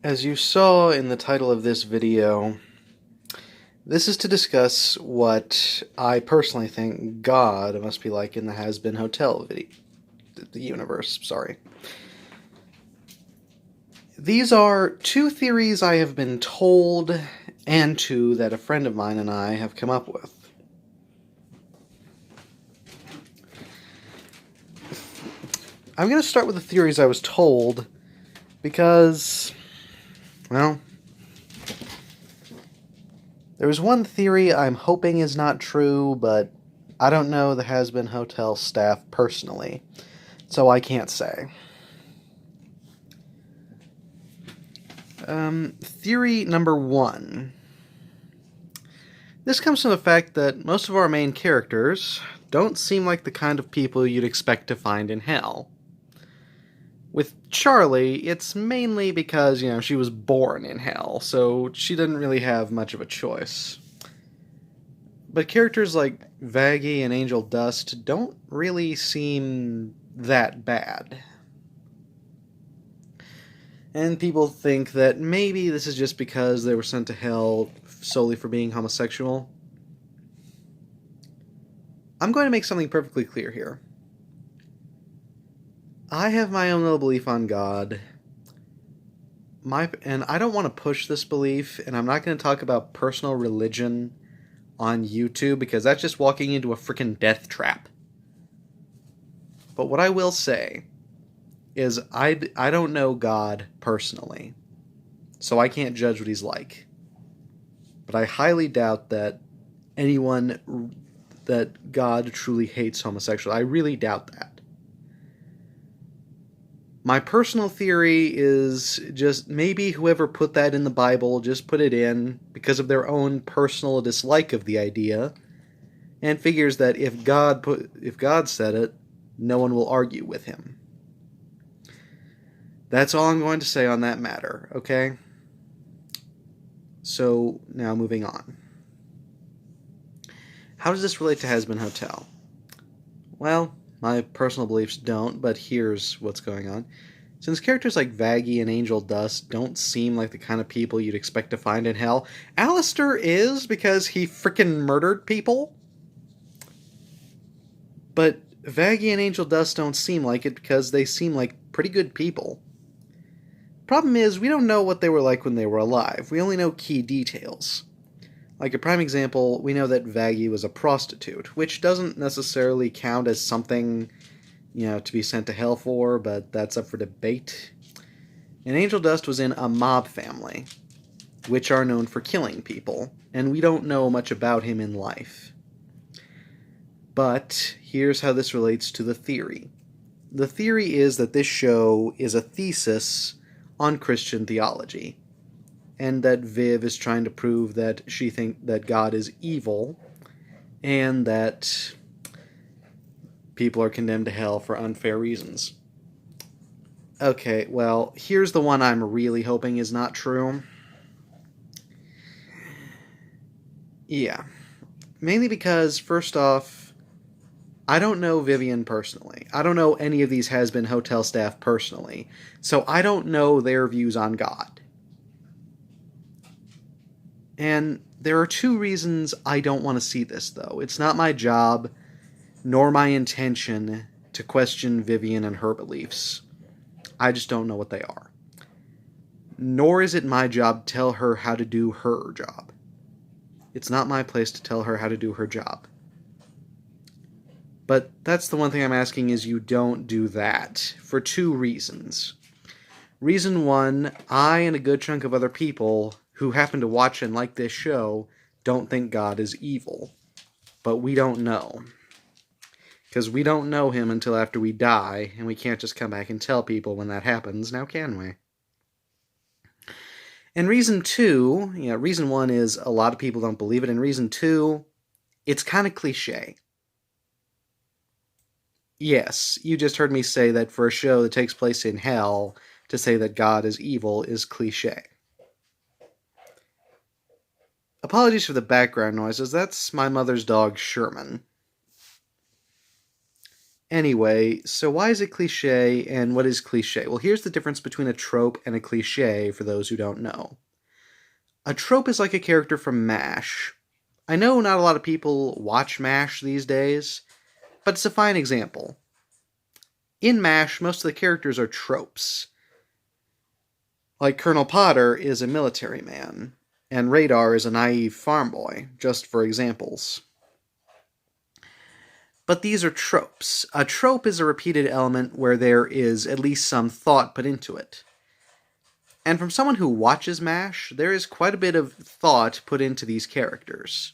As you saw in the title of this video, this is to discuss what I personally think God must be like in the Hazbin Hotel the universe, sorry. These are two theories I have been told, and two that a friend of mine and I have come up with. I'm going to start with the theories I was told, because, well, there was one theory I'm hoping is not true, but I don't know the Hazbin Hotel staff personally, so I can't say. Theory number one. This comes from the fact that most of our main characters don't seem like the kind of people you'd expect to find in hell. With Charlie, it's mainly because, she was born in hell, so she didn't really have much of a choice. But characters like Vaggie and Angel Dust don't really seem that bad. And people think that maybe this is just because they were sent to hell solely for being homosexual. I'm going to make something perfectly clear here. I have my own little belief on God. And I don't want to push this belief, and I'm not going to talk about personal religion on YouTube, because that's just walking into a freaking death trap. But what I will say is I don't know God personally, so I can't judge what he's like. But I highly doubt that that God truly hates homosexuals. I really doubt that. My personal theory is just maybe whoever put that in the Bible just put it in because of their own personal dislike of the idea, and figures that if God said it, no one will argue with him. That's all I'm going to say on that matter, okay? So, now moving on. How does this relate to Hazbin Hotel? Well, my personal beliefs don't, but here's what's going on. Since characters like Vaggie and Angel Dust don't seem like the kind of people you'd expect to find in hell, Alistair is, because he frickin' murdered people. But Vaggie and Angel Dust don't seem like it because they seem like pretty good people. Problem is, we don't know what they were like when they were alive. We only know key details. Like a prime example, we know that Vaggie was a prostitute, which doesn't necessarily count as something, to be sent to hell for, but that's up for debate. And Angel Dust was in a mob family, which are known for killing people, and we don't know much about him in life. But here's how this relates to the theory. The theory is that this show is a thesis on Christian theology, and that Viv is trying to prove that she thinks that God is evil, and that people are condemned to hell for unfair reasons. Okay, well, here's the one I'm really hoping is not true. Yeah. Mainly because, first off, I don't know Vivian personally. I don't know any of these Hazbin Hotel staff personally, so I don't know their views on God. And there are two reasons I don't want to see this, though. It's not my job, nor my intention, to question Vivian and her beliefs. I just don't know what they are. Nor is it my job to tell her how to do her job. It's not my place to tell her how to do her job. But that's the one thing I'm asking, is you don't do that, for two reasons. Reason one, I and a good chunk of other people who happen to watch and like this show don't think God is evil. But we don't know. Because we don't know him until after we die, and we can't just come back and tell people when that happens, now can we? And reason two, reason one is a lot of people don't believe it, and reason two, it's kind of cliche. Yes, you just heard me say that for a show that takes place in hell, to say that God is evil is cliche. Apologies for the background noises, that's my mother's dog, Sherman. Anyway, so why is it cliche, and what is cliche? Well, here's the difference between a trope and a cliche for those who don't know. A trope is like a character from MASH. I know not a lot of people watch MASH these days, but it's a fine example. In MASH, most of the characters are tropes. Like Colonel Potter is a military man, and Radar is a naive farm boy, just for examples. But these are tropes. A trope is a repeated element where there is at least some thought put into it. And from someone who watches MASH, there is quite a bit of thought put into these characters.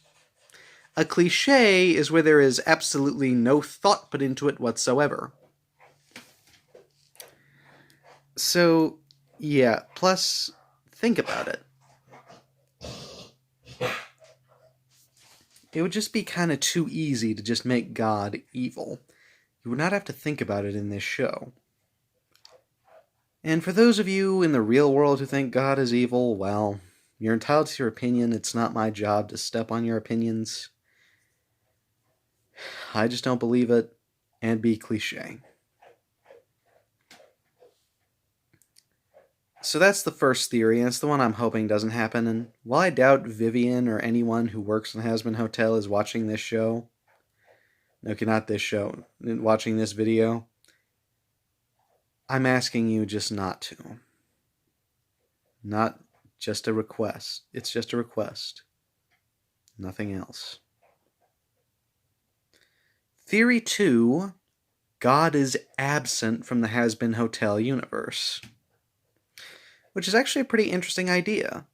A cliche is where there is absolutely no thought put into it whatsoever. So, yeah, plus, think about it. It would just be kind of too easy to just make God evil. You would not have to think about it in this show. And for those of you in the real world who think God is evil, well, you're entitled to your opinion. It's not my job to step on your opinions. I just don't believe it, and be cliche. So that's the first theory, and it's the one I'm hoping doesn't happen. And while I doubt Vivian or anyone who works in Hazbin Hotel is watching this show, okay, not this show, watching this video, I'm asking you just not to. Not just a request. It's just a request. Nothing else. Theory 2, God is absent from the Hazbin Hotel universe. Which is actually a pretty interesting idea.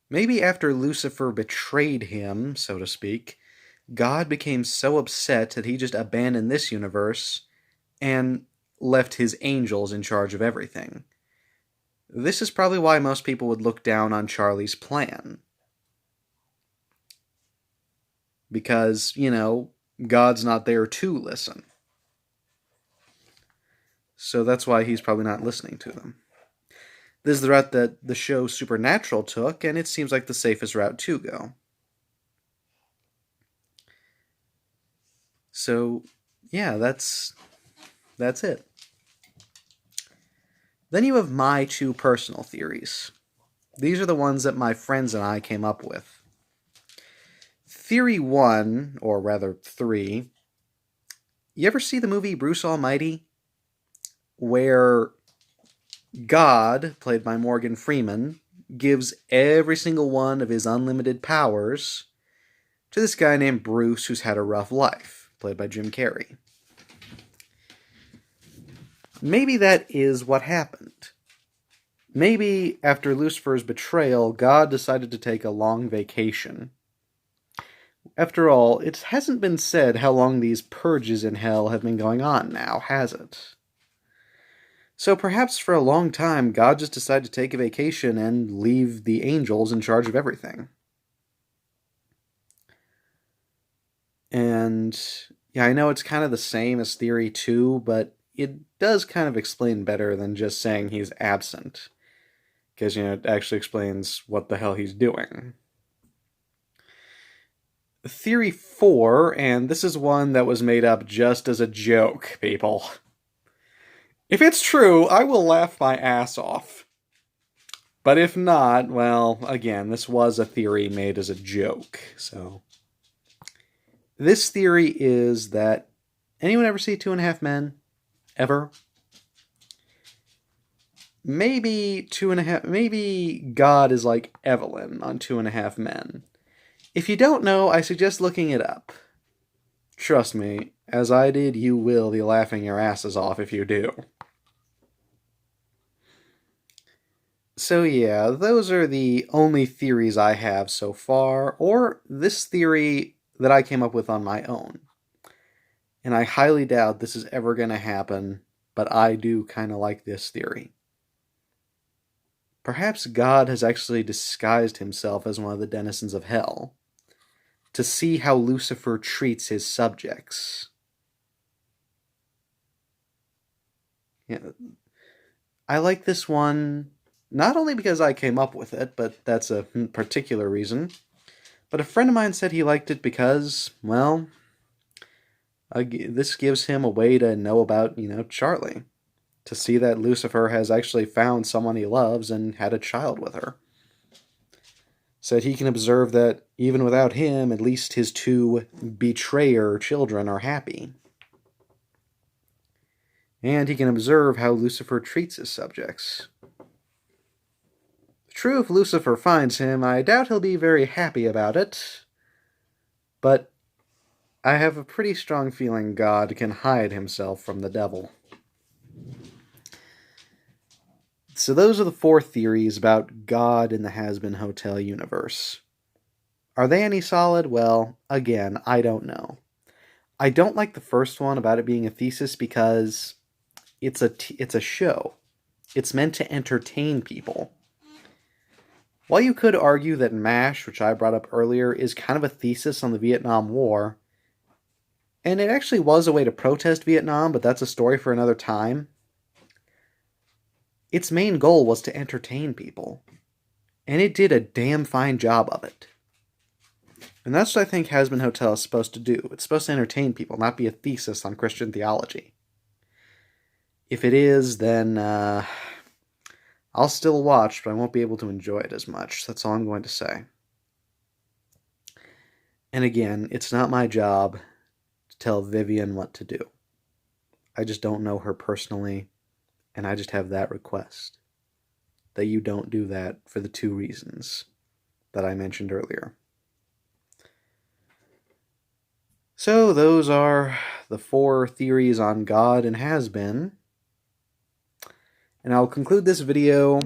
Maybe after Lucifer betrayed him, so to speak, God became so upset that he just abandoned this universe and left his angels in charge of everything. This is probably why most people would look down on Charlie's plan. Because, God's not there to listen. So that's why he's probably not listening to them. This is the route that the show Supernatural took, and it seems like the safest route to go. So, yeah, that's it. Then you have my two personal theories. These are the ones that my friends and I came up with. Theory 1, or rather 3, you ever see the movie Bruce Almighty? Where God, played by Morgan Freeman, gives every single one of his unlimited powers to this guy named Bruce who's had a rough life, played by Jim Carrey. Maybe that is what happened. Maybe after Lucifer's betrayal, God decided to take a long vacation. After all, it hasn't been said how long these purges in hell have been going on now, has it? So perhaps for a long time, God just decided to take a vacation and leave the angels in charge of everything. And yeah, I know it's kind of the same as Theory 2, but it does kind of explain better than just saying he's absent. Because, it actually explains what the hell he's doing. Theory 4, and this is one that was made up just as a joke, people. If it's true, I will laugh my ass off. But if not, well, again, this was a theory made as a joke, so. This theory is that, anyone ever see 2.5 Men? Ever? Maybe God is like Evelyn on 2.5 Men. If you don't know, I suggest looking it up. Trust me, as I did, you will be laughing your asses off if you do. So yeah, those are the only theories I have so far, or this theory that I came up with on my own. And I highly doubt this is ever going to happen, but I do kind of like this theory. Perhaps God has actually disguised himself as one of the denizens of hell, to see how Lucifer treats his subjects. Yeah, I like this one, not only because I came up with it, but that's a particular reason, but a friend of mine said he liked it because, well, This gives him a way to know about, Charlie. To see that Lucifer has actually found someone he loves and had a child with her. So that he can observe that even without him, at least his two betrayer children are happy. And he can observe how Lucifer treats his subjects. True, if Lucifer finds him, I doubt he'll be very happy about it. But I have a pretty strong feeling God can hide himself from the devil. So those are the 4 theories about God in the Hazbin Hotel universe. Are they any solid? Well, again, I don't know. I don't like the first one about it being a thesis because it's a show. It's meant to entertain people. While you could argue that MASH, which I brought up earlier, is kind of a thesis on the Vietnam War, and it actually was a way to protest Vietnam, but that's a story for another time, its main goal was to entertain people. And it did a damn fine job of it. And that's what I think Hazbin Hotel is supposed to do. It's supposed to entertain people, not be a thesis on Christian theology. If it is, then I'll still watch, but I won't be able to enjoy it as much. That's all I'm going to say. And again, it's not my job to tell Vivian what to do. I just don't know her personally, and I just have that request. That you don't do that for the 2 reasons that I mentioned earlier. So those are the 4 theories on God and Hazbin. And I'll conclude this video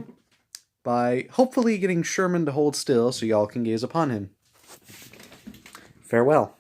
by hopefully getting Sherman to hold still so y'all can gaze upon him. Farewell.